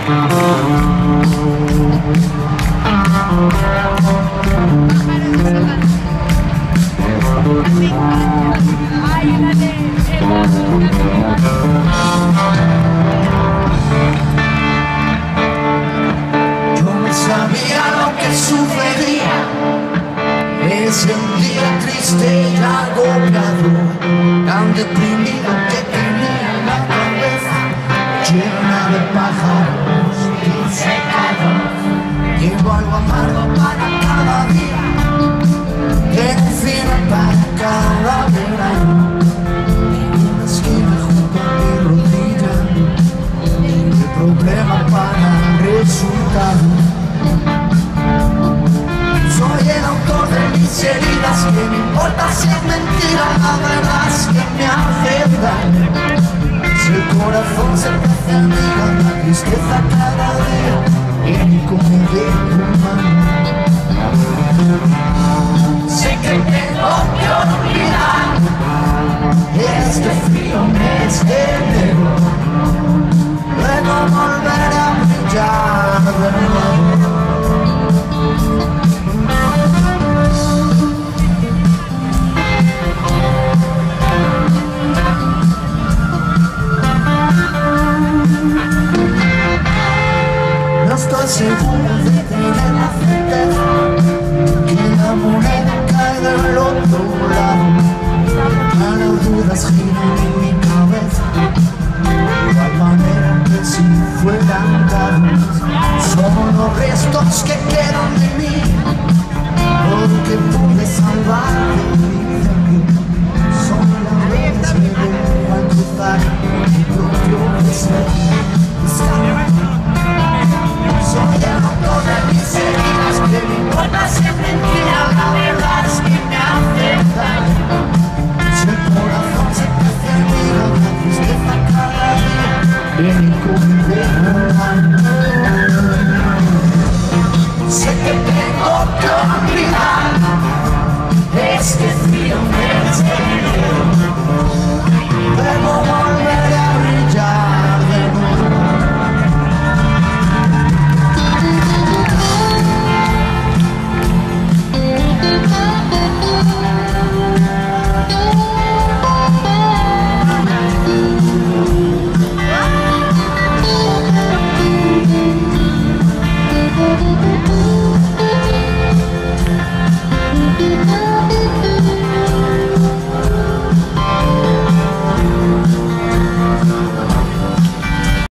Yo no sabía lo que sucedía ese un día triste y agobiado, tan deprimido que tenía la cabeza llena de pájaros disecados. Llevo algo amargo para cada día, tengo un final para cada verano. En una esquina junto a mi rodilla, el problema para el resultado. Soy el autor de mis heridas, que me importa si es mentira, la verdad es que me hace daño. Si el corazón se te hace amiga, la tristeza cada día viene como de tu mano. Sé que tengo que olvidar este frío mes de enero, luego volveré a brillar de nuevo. Estoy seguro de tener la certeza que la moneda cae del otro lado. Ya las dudas giran en mi cabeza de igual manera que si fueran dados. Son los restos que quedan de mí, lo que pude salvar de mi vida. Son las veces que vengo a cruzar mi propio deseo. Soy el autor de mis heridas, que me importa si es mentira, la verdad es que me hace daño. Si el corazón se te hace amigo, la tristeza cada día viene como de un sé que tengo que olvidar este frío me